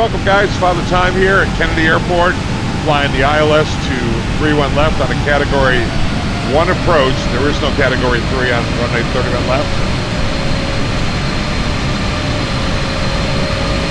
welcome guys. Father Time here at Kennedy Airport, flying the ILS to 31 left on a Category 1 approach. There is no Category 3 on runway 31 left.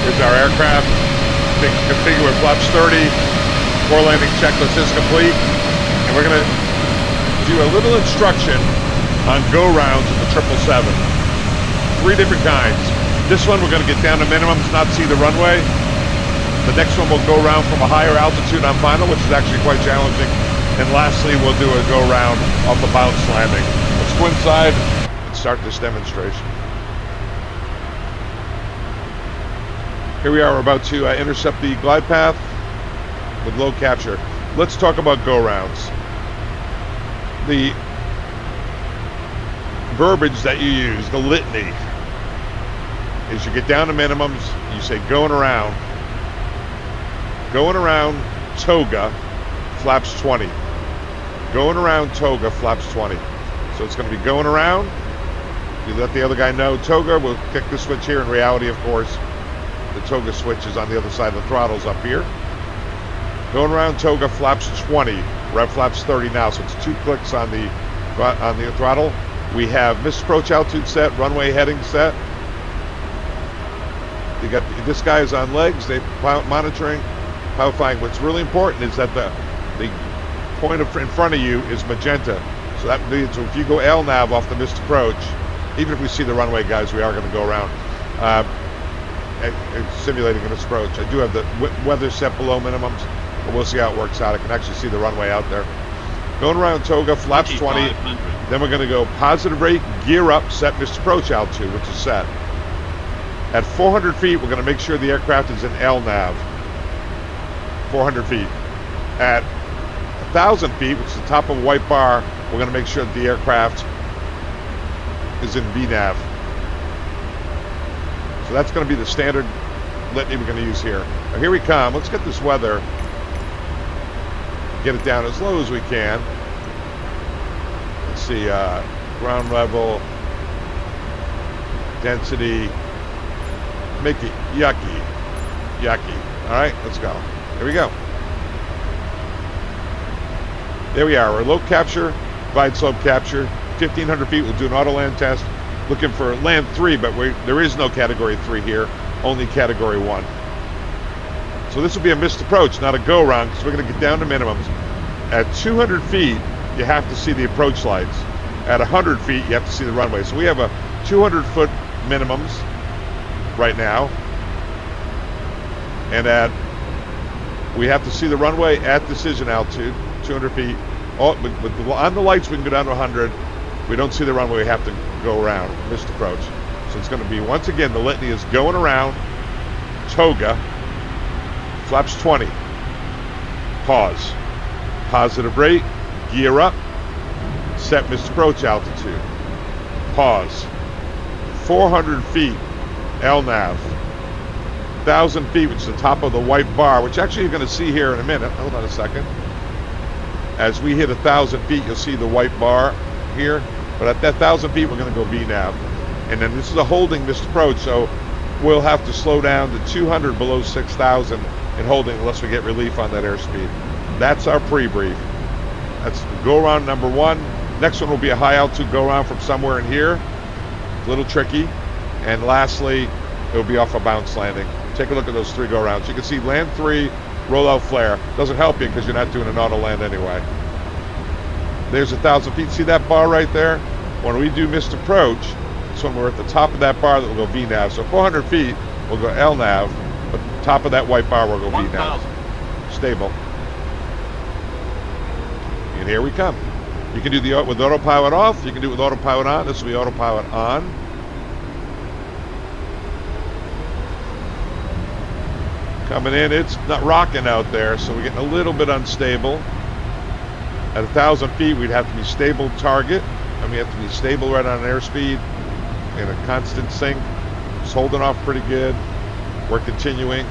Here's our aircraft, configured with flaps 30. Core landing checklist is complete. And we're going to do a little instruction on go-rounds of the 777. 3 different kinds. This one we're going to get down to minimums, not see the runway. The next one will go around from a higher altitude on final, which is actually quite challenging. And lastly, we'll do a go round off the bounce landing. Let's go inside and start this demonstration. Here we are, we're about to intercept the glide path with low capture. Let's talk about go rounds. The verbiage that you use, the litany, is you get down to minimums, you say going around toga, flaps 20. Going around toga, flaps 20. So it's going to be going around. You let the other guy know toga, we'll kick the switch here. In reality, of course, the toga switch is on the other side of the throttles up here. Going around toga, flaps 20. We're at flaps 30 now, so it's 2 clicks on the throttle. We have misapproach altitude set, runway heading set. You got this guy is on legs. They monitoring, power flying. What's really important is that the point in front of you is magenta. So that means if you go LNAV off the missed approach, even if we see the runway, guys, we are going to go around simulating a missed approach. I do have the weather set below minimums, but we'll see how it works out. I can actually see the runway out there. Going around toga, flaps 20. Then we're going to go positive rate, gear up, set missed approach altitude, which is set. At 400 feet, we're going to make sure the aircraft is in LNAV. 400 feet. At 1,000 feet, which is the top of a white bar, we're going to make sure that the aircraft is in VNAV. So that's going to be the standard litany we're going to use here. Now here we come. Let's get this weather. Get it down as low as we can. Let's see, ground level, density. Make it yucky. All right, let's go. Here we go. There we are. We're low capture, glide slope capture. 1,500 feet. We'll do an auto land test. Looking for land 3, but there is no Category 3 here. Only Category 1. So this will be a missed approach, not a go round, because we're going to get down to minimums. At 200 feet, you have to see the approach lights. At 100 feet, you have to see the runway. So we have a 200-foot minimums right now, and we have to see the runway at decision altitude, 200 feet. On the lights, we can go down to 100. If we don't see the runway, we have to go around, missed approach. So it's going to be, once again, the litany is going around, toga, flaps 20, pause, positive rate, gear up, set missed approach altitude, pause, 400 feet, LNAV, 1,000 feet, which is the top of the white bar, which actually you're going to see here in a minute. Hold on a second. As we hit 1,000 feet, you'll see the white bar here. But at that 1,000 feet, we're going to go VNAV. And then this is a holding missed approach, so we'll have to slow down to 200 below 6,000 in holding unless we get relief on that airspeed. That's our pre-brief. That's go around number 1. Next one will be a high altitude go around from somewhere in here. It's a little tricky. And lastly, it'll be off a bounce landing. Take a look at those 3 go rounds. You can see land 3, roll out flare. Doesn't help you because you're not doing an auto land anyway. There's 1,000 feet. See that bar right there? When we do missed approach, it's when we're at the top of that bar that we'll go VNAV. So 400 feet, we'll go LNAV, but top of that white bar, we'll go VNAV. Stable. And here we come. You can do the with autopilot off. You can do it with autopilot on. This will be autopilot on. Coming in, it's not rocking out there, so we're getting a little bit unstable. At 1,000 feet, we'd have to be stable target, and we have to be stable right on airspeed in a constant sync. Just holding off pretty good. We're continuing.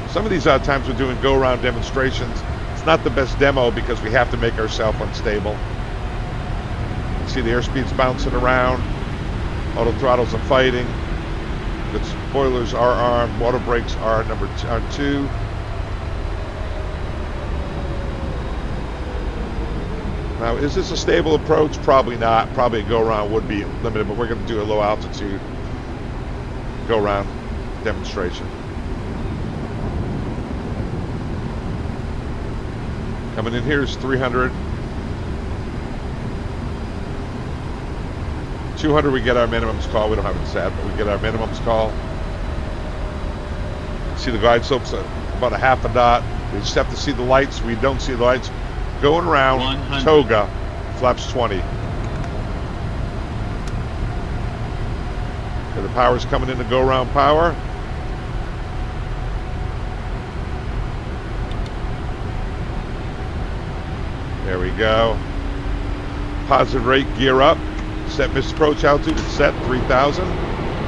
Some of these times we're doing go-around demonstrations. It's not the best demo because we have to make ourselves unstable. You see the airspeed's bouncing around. Auto throttles are fighting. The spoilers are on. Water brakes are on 2. Now, is this a stable approach? Probably not. Probably a go-around would be limited, but we're going to do a low-altitude go-around demonstration. Coming in here is 300. 200, we get our minimums call. We don't have it set, but we get our minimums call. See the glide slope's about a half a dot. We just have to see the lights. We don't see the lights. Going around 100. Toga, flaps 20. Okay, the power's coming in to go around power. There we go. Positive rate, gear up. Set missed approach altitude, it's set 3,000.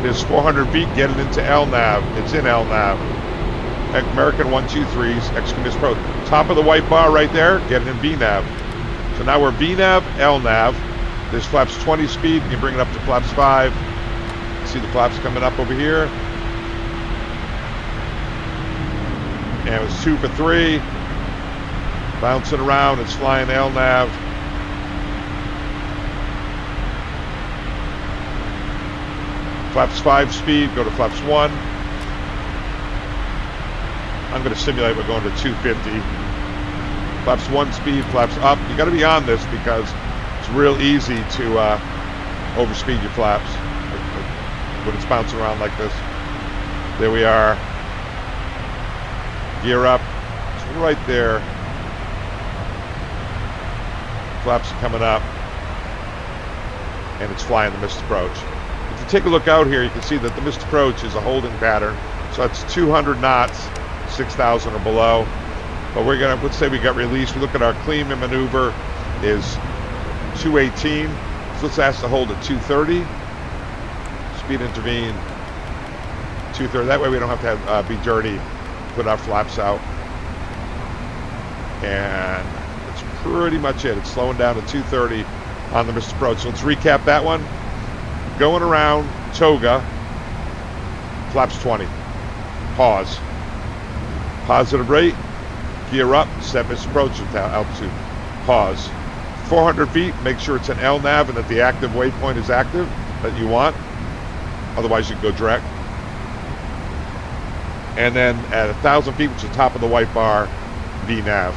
There's 400 feet getting into LNAV. It's in LNAV. American 123s, execute missed approach. Top of the white bar right there, getting in VNAV. So now we're VNAV, LNAV. There's flaps 20 speed. You can bring it up to flaps 5. See the flaps coming up over here. And it was 2 for 3. Bouncing around, it's flying LNAV. Flaps 5 speed, go to flaps 1. I'm going to simulate we're going to 250. Flaps 1 speed, flaps up. You got to be on this because it's real easy to overspeed your flaps when it's bouncing around like this. There we are. Gear up. It's right there. Flaps are coming up. And it's flying the missed approach. If you take a look out here, you can see that the missed approach is a holding pattern. So it's 200 knots, 6,000 or below. But we're gonna, let's say we got released. We look at our clean and maneuver is 218. So let's ask to hold at 230. Speed intervene, 230. That way we don't have to have, be dirty, put our flaps out. And that's pretty much it. It's slowing down to 230 on the missed approach. So let's recap that one. Going around Toga, flaps 20. Pause. Positive rate, gear up, set missed approach altitude. Pause. 400 feet, make sure it's an LNAV and that the active waypoint is active that you want. Otherwise you can go direct. And then at 1,000 feet, which is the top of the white bar, VNAV.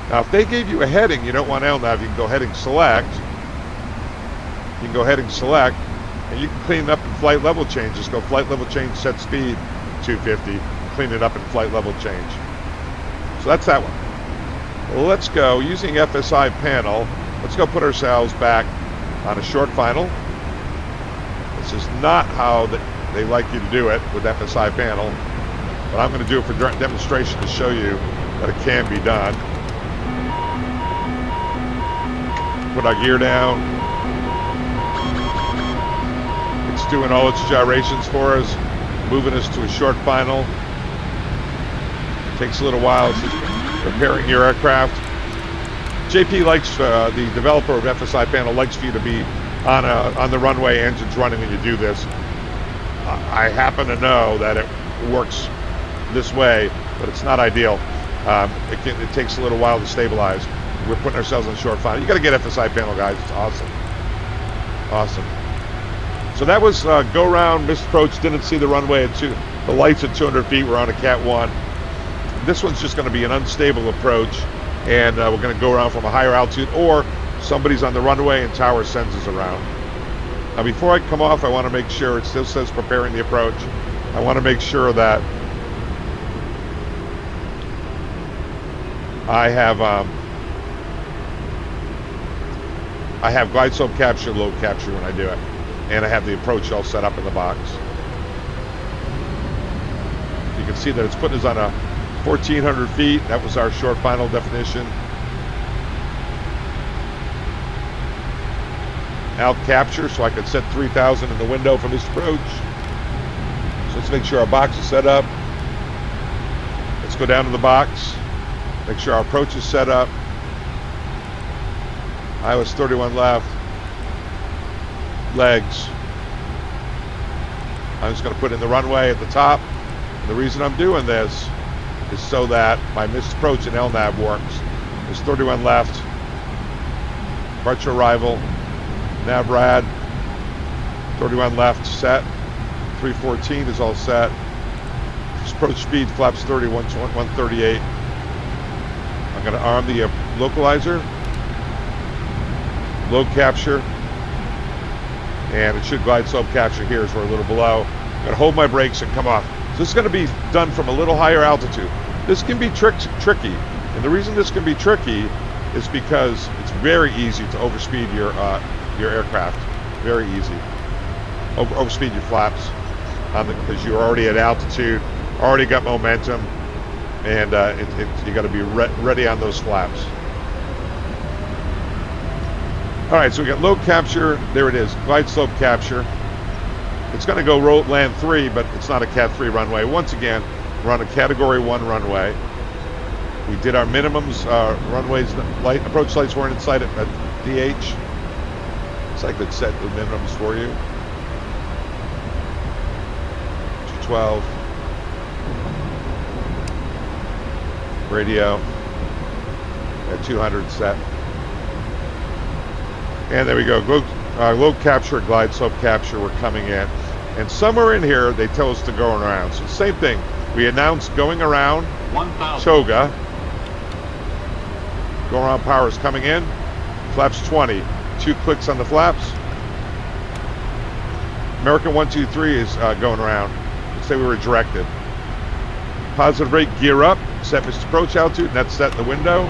Now if they gave you a heading, you don't want LNAV, you can go heading select. You can go heading select, and you can clean it up in flight level change. Just go flight level change, set speed, 250. Clean it up in flight level change. So that's that one. Well, let's go, using FSiPanel, let's go put ourselves back on a short final. This is not how they like you to do it with FSiPanel, but I'm going to do it for demonstration to show you that it can be done. Put our gear down. It's doing all its gyrations for us, moving us to a short final. Takes a little while. It's just preparing your aircraft. JP likes, the developer of FSiPanel likes for you to be on the runway, engines running when you do this. I happen to know that it works this way, but it's not ideal. It takes a little while to stabilize. We're putting ourselves on a short final. You got to get FSiPanel, guys. It's awesome. Awesome. So that was go around, missed approach, didn't see the runway at the lights at 200 feet. We're on a Cat 1. This one's just going to be an unstable approach, and we're going to go around from a higher altitude, or somebody's on the runway and tower sends us around. Now before I come off, I want to make sure, it still says preparing the approach. I want to make sure that I have glide slope capture, load capture when I do it, and I have the approach all set up in the box. You can see that it's putting us on a 1,400 feet. That was our short final definition. Alt capture, so I can set 3,000 in the window from this approach. So let's make sure our box is set up. Let's go down to the box. Make sure our approach is set up. ILS 31 left. Legs. I'm just going to put in the runway at the top. And the reason I'm doing this is so that my missed approach in LNAV works. There's 31 left. Departure arrival. Nav rad. 31 left, set. 314 is all set. Approach speed, flaps 30, 138. I'm going to arm the localizer. Low capture. And it should glide slope capture here as we're a little below. I'm going to hold my brakes and come off. So this is going to be done from a little higher altitude. This can be tricky. And the reason this can be tricky is because it's very easy to overspeed your aircraft. Very easy. Overspeed your flaps because you're already at altitude, already got momentum, and you got to be ready on those flaps. All right, so we got low capture. There it is, glide slope capture. It's going to go land 3, but it's not a Cat 3 runway. Once again, we're on a Category 1 runway. We did our minimums, runways, approach lights weren't in sight at DH. So I could set the minimums for you. 212. Radio at 200 set. And there we go. Low capture, glide slope capture, we're coming in. And somewhere in here, they tell us to go around. So same thing. We announced going around 1,000. Toga. Go around power is coming in. Flaps 20. 2 clicks on the flaps. American 123 is going around. Let's say we were directed. Positive rate, gear up. Set missed approach altitude, and that's set in the window.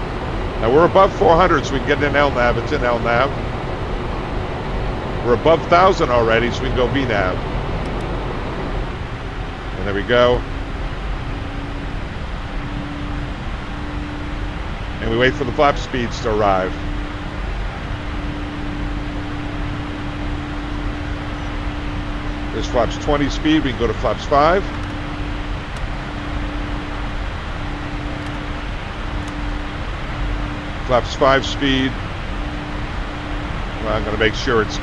Now we're above 400, so we can get in LNAV. It's in LNAV. We're above 1,000 already, so we can go VNAV. And there we go. And we wait for the flap speeds to arrive. There's flaps 20 speed. We can go to flaps 5. Flaps 5 speed. Well, I'm going to make sure it's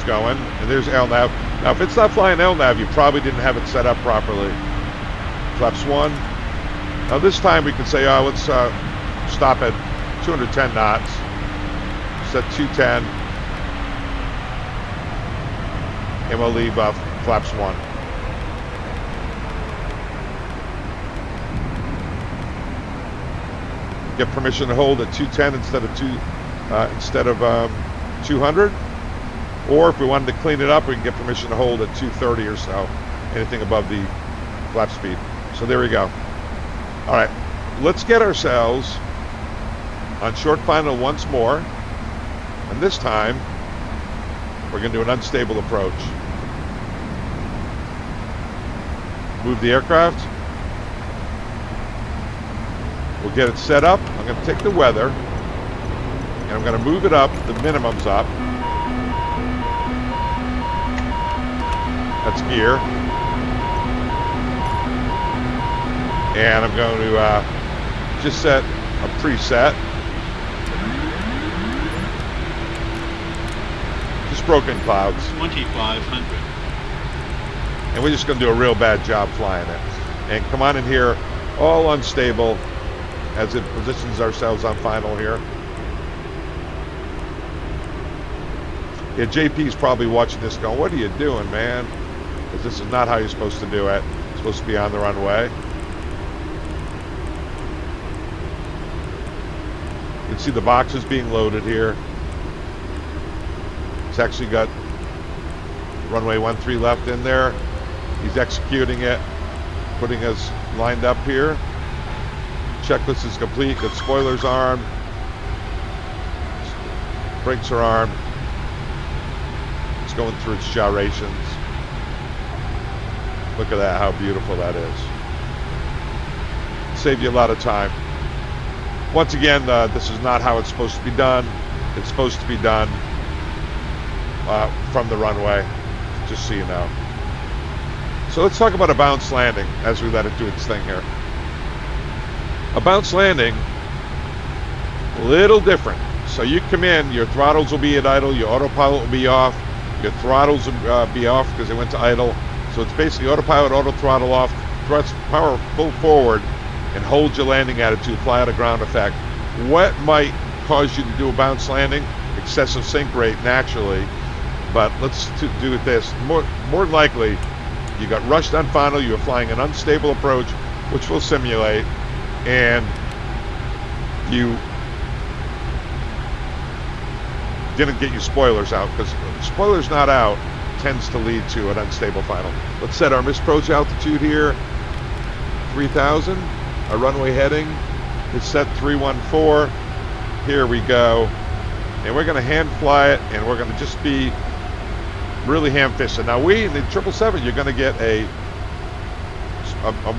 going. And there's LNAV. Now, if it's not flying LNAV, you probably didn't have it set up properly. Flaps 1. Now, this time we can say, oh, let's stop at 210 knots. Set 210. And we'll leave flaps 1. Get permission to hold at 210 instead of 200. Or if we wanted to clean it up, we can get permission to hold at 230 or so. Anything above the flap speed. So there we go. All right, let's get ourselves on short final once more. And this time, we're going to do an unstable approach. Move the aircraft. We'll get it set up. I'm going to take the weather, and I'm going to move it up, the minimums up. That's gear. And I'm going to just set a preset. Just broken clouds. 2,500. And we're just going to do a real bad job flying it. And come on in here, all unstable, as it positions ourselves on final here. Yeah, JP's probably watching this going, what are you doing, man? Because this is not how you're supposed to do it. It's supposed to be on the runway. You can see the boxes being loaded here. It's actually got runway 13 left in there. He's executing it, putting us lined up here. Checklist is complete. Got spoilers armed. Brakes are armed. It's going through its gyrations. Look at that, how beautiful that is. Saved you a lot of time. Once again, this is not how it's supposed to be done. It's supposed to be done from the runway, just so you know. So let's talk about a bounce landing as we let it do its thing here. A bounce landing, a little different. So you come in, your throttles will be at idle, your autopilot will be off, your throttles will be off because they went to idle. So it's basically autopilot, auto throttle off, thrust power full forward, and hold your landing attitude, fly out of ground effect. What might cause you to do a bounce landing? Excessive sink rate naturally, but let's do it this. More than likely, you got rushed on final, you were flying an unstable approach, which we'll simulate, and you didn't get your spoilers out, because spoilers not out tends to lead to an unstable final. Let's set our misapproach altitude here, 3,000. Our runway heading is set 314. Here we go. And we're going to hand fly it, and we're going to just be really ham-fisted. Now in the 777, you're going to get a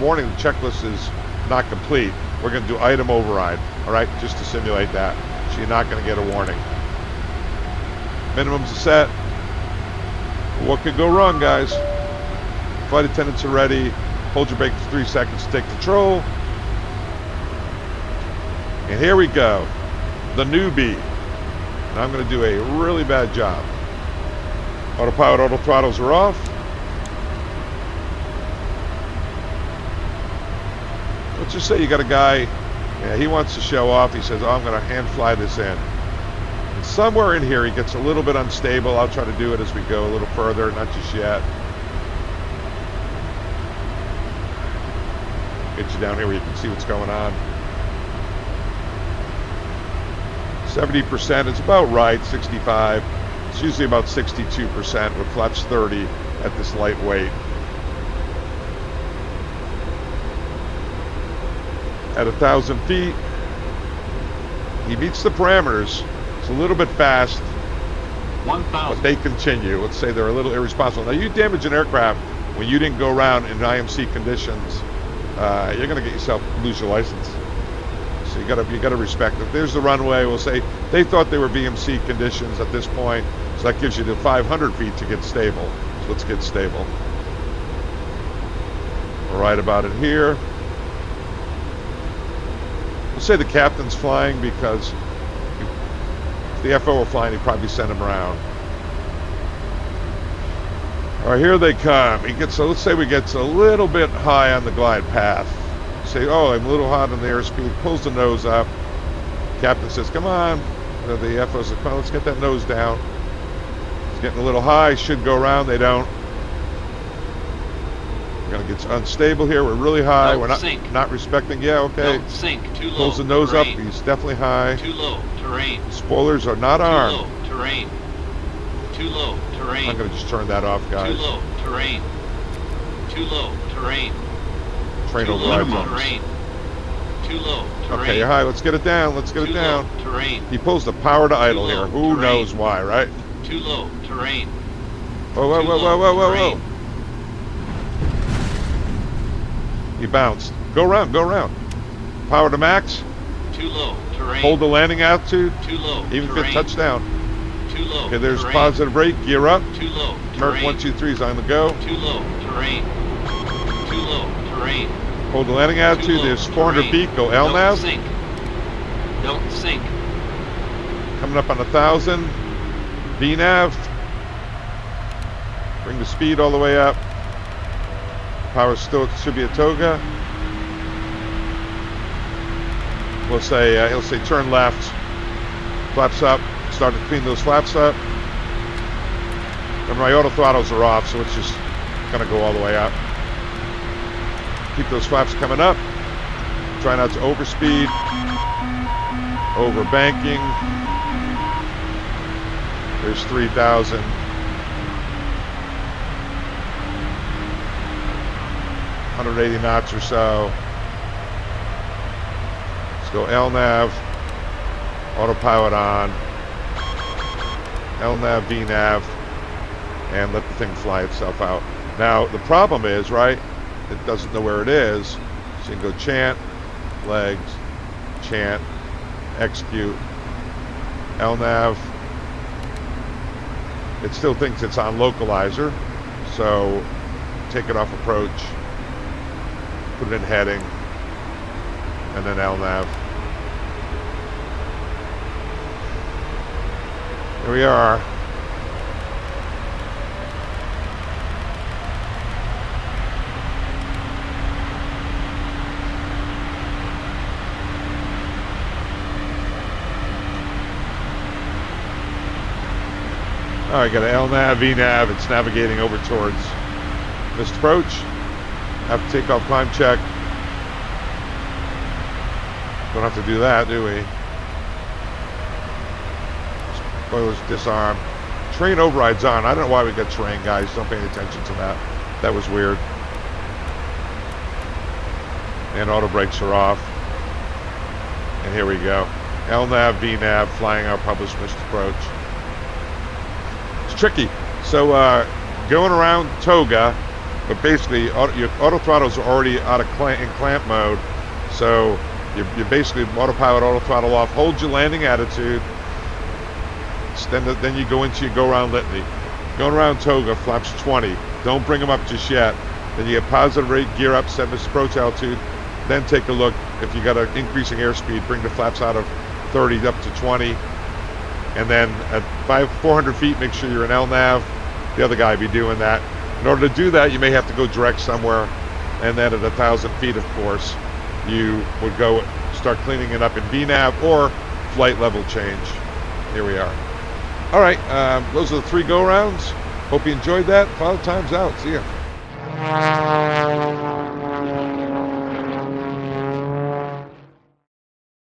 warning the checklist is not complete. We're going to do item override, all right, just to simulate that. So you're not going to get a warning. Minimums are set. What could go wrong, guys? Flight attendants are ready. Hold your brake for 3 seconds to take control. And here we go. The newbie. And I'm going to do a really bad job. Autopilot, auto throttles are off. Let's just say you got a guy, he wants to show off. He says, oh, I'm going to hand fly this in. And somewhere in here, he gets a little bit unstable. I'll try to do it as we go a little further, not just yet. Get you down here where you can see what's going on. 70% is about right, 65. It's usually about 62% with flaps 30 at this light weight. At 1,000 feet, he meets the parameters. It's a little bit fast, 1,000. but they continue. Let's say they're a little irresponsible. Now, you damage an aircraft when you didn't go around in IMC conditions, you're going to get yourself lose your license. So you got to respect it. There's the runway. We'll say they thought they were VMC conditions at this point, so that gives you the 500 feet to get stable. So let's get stable. We're right about it here. We'll say the captain's flying because if the FO were flying, he'd probably send him around. All right, here they come. He gets, so let's say we get a little bit high on the glide path. Say, oh, I'm a little hot on the airspeed. Pulls the nose up. Captain says, come on. The FO says, come on, let's get that nose down. It's getting a little high. Should go around. They don't. We're going to get unstable here. We're really high. We're not respecting. Yeah, okay. Don't sink. Too low. Pulls the nose terrain. up. He's definitely high. Too low. Terrain. Spoilers are not armed. Too low. Terrain. Too low. Terrain. I'm going to just turn that off, guys. Too low. Terrain. Too low. Terrain. Train Too override. low. Terrain. Too low. Terrain. Okay, you're high. Let's get it down. Let's get Too it down. low. Terrain. He pulls the power to idle low. here. Who Terrain. knows why, right? Too low. Terrain. Whoa, whoa, Too whoa, whoa, low. whoa, whoa, Terrain. whoa. He bounced. Go around, go around. Power to max. Too low. Terrain. Hold the landing altitude. Too low. Even terrain. fit touchdown. Too low. Okay, there's terrain. positive brake. Gear up. Too low. Merc Terrain. 1, 2, 3 is on the go. Too low. Terrain. Too low. Terrain. Hold the landing altitude. low. There's 400 Terrain. feet. Go Don't LNAV. sink. Don't sink. Coming up on 1,000. VNAV. Bring the speed all the way up. Power still should be a toga. We'll say, he'll say turn left. Flaps up. Start to clean those flaps up. Remember, my auto throttles are off, so it's just going to go all the way up. Keep those flaps coming up. Try not to overspeed. Over banking. There's 3,000. 180 knots or so. Let's go LNAV. Autopilot on. LNAV, VNAV. And let the thing fly itself out. Now, the problem is, right, it doesn't know where it is. So you can go chant, legs, chant, execute, LNAV. It still thinks it's on localizer. So take it off approach, put it in heading, and then LNAV. Here we are. All right, got an LNAV, VNAV. It's navigating over towards missed approach. Have to take off climb check. Don't have to do that, do we? Spoilers disarm. Terrain override's on. I don't know why we got terrain, guys. Don't pay any attention to that. That was weird. And auto brakes are off. And here we go. LNAV, VNAV, flying our published missed approach. It's tricky. So going around Toga, but basically your auto throttles are already out of in clamp mode. So you basically autopilot, auto throttle off, hold your landing attitude. Then you go into your go around litany. Going around Toga, flaps 20. Don't bring them up just yet. Then you get positive rate, gear up, set missed approach altitude. Then take a look. If you got an increasing airspeed, bring the flaps out of 30 up to 20. And then at 400 feet, make sure you're in LNAV. The other guy be doing that. In order to do that, you may have to go direct somewhere. And then at 1,000 feet, of course, you would go start cleaning it up in VNAV or flight level change. Here we are. All right, those are the 3 go-rounds. Hope you enjoyed that. Final time's out. See ya.